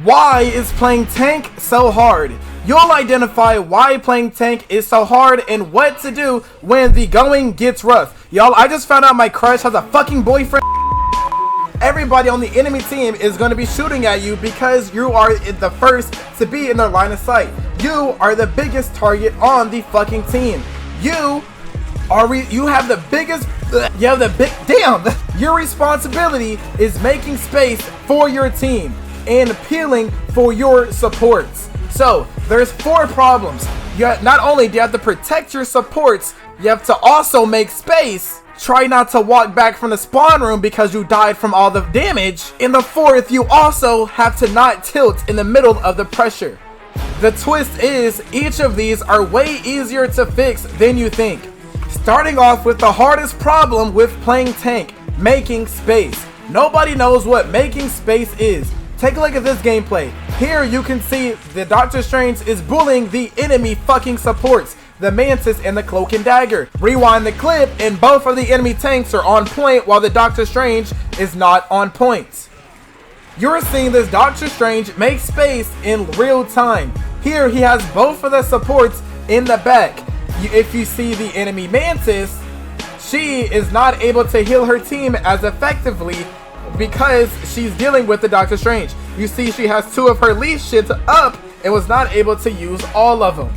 Why is playing tank so hard? You'll identify why playing tank is so hard and what to do when the going gets rough. Y'all, I just found out my crush has a fucking boyfriend. Everybody on the enemy team is going to be shooting at you because you are the first to be in their line of sight. You are the biggest target on the fucking team. You have the biggest, your responsibility is making space for your team and appealing for your supports. So there's 4 problems. Not only do you have to protect your supports, you have to also make space. Try not to walk back from the spawn room because you died from all the damage. And the 4th, you also have to not tilt in the middle of the pressure. The twist is each of these are way easier to fix than you think. Starting off with the hardest problem with playing tank, making space. Nobody knows what making space is. Take a look at this gameplay. Here you can see the Doctor Strange is bullying the enemy fucking supports, the Mantis and the Cloak and Dagger. Rewind the clip and both of the enemy tanks are on point while the Doctor Strange is not on point. You're seeing this Doctor Strange make space in real time. Here he has both of the supports in the back. If you see the enemy Mantis, she is not able to heal her team as effectively because she's dealing with the Doctor Strange. You see she has 2 of her leash shits up and was not able to use all of them.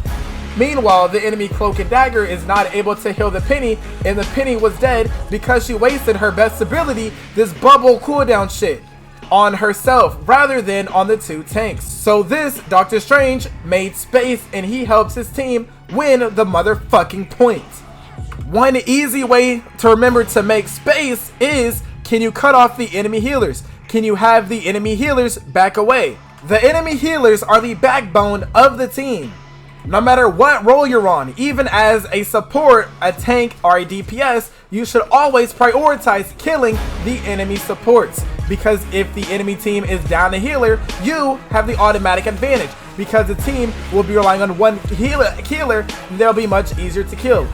Meanwhile, the enemy Cloak and Dagger is not able to heal the Penny, and the Penny was dead because she wasted her best ability, this bubble cooldown shit, on herself rather than on the 2 tanks. So this Doctor Strange made space and he helps his team win the motherfucking point. One easy way to remember to make space is, can you cut off the enemy healers? Can you have the enemy healers back away? The enemy healers are the backbone of the team. No matter what role you're on, even as a support, a tank, or a DPS, you should always prioritize killing the enemy supports. Because if the enemy team is down a healer, you have the automatic advantage. Because the team will be relying on one healer, they'll be much easier to kill.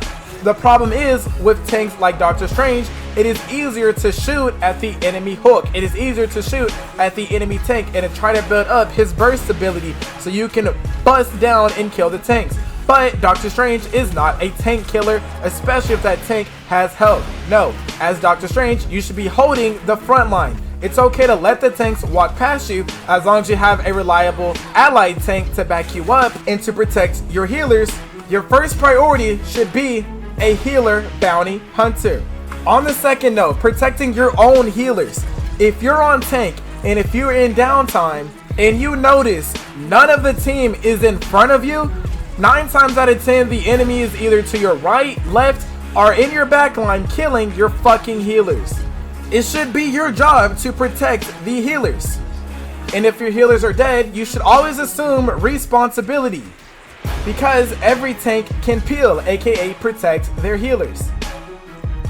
The problem is, with tanks like Doctor Strange, it is easier to shoot at the enemy hook. It is easier to shoot at the enemy tank and to try to build up his burst ability so you can bust down and kill the tanks. But Doctor Strange is not a tank killer, especially if that tank has health. No, as Doctor Strange, you should be holding the front line. It's okay to let the tanks walk past you as long as you have a reliable allied tank to back you up and to protect your healers. Your first priority should be a healer bounty hunter. On the second note, protecting your own healers. If you're on tank and if you're in downtime and you notice none of the team is in front of you, 9 times out of 10 the enemy is either to your right, left, or in your backline killing your fucking healers. It should be your job to protect the healers. And if your healers are dead, you should always assume responsibility, because every tank can peel, aka protect their healers.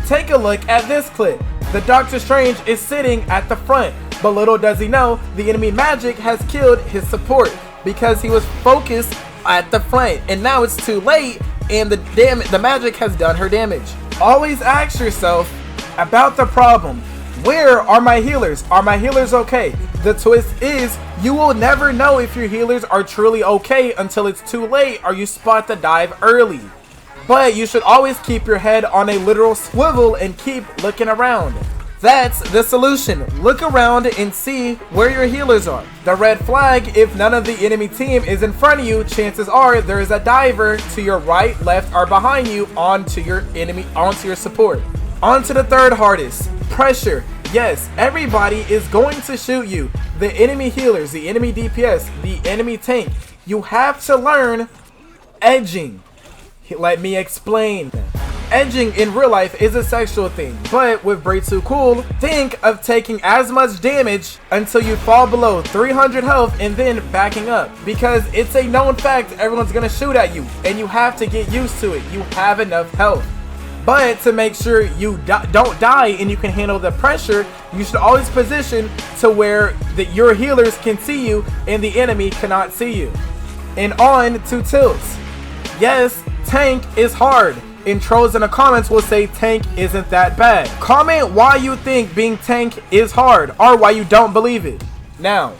Take a look at this clip. The Doctor Strange is sitting at the front, but little does he know, the enemy magic has killed his support because he was focused at the front, and now it's too late and the magic has done her damage. Always ask yourself about the problem. Where are my healers? Are my healers okay? The twist is, you will never know if your healers are truly okay until it's too late or you spot the dive early. But you should always keep your head on a literal swivel and keep looking around. That's the solution. Look around and see where your healers are. The red flag, if none of the enemy team is in front of you, chances are there is a diver to your right, left, or behind you onto your support. On to the third hardest, pressure. Yes, everybody is going to shoot you. The enemy healers, the enemy DPS, the enemy tank. You have to learn edging. Let me explain. Edging in real life is a sexual thing, but with Braid Too Cool, think of taking as much damage until you fall below 300 health and then backing up, because it's a known fact everyone's gonna shoot at you and you have to get used to it. You have enough health. But to make sure you don't die and you can handle the pressure, you should always position to where your healers can see you and the enemy cannot see you. And on to tilts. Yes, tank is hard. And trolls in the comments will say tank isn't that bad. Comment why you think being tank is hard or why you don't believe it. Now,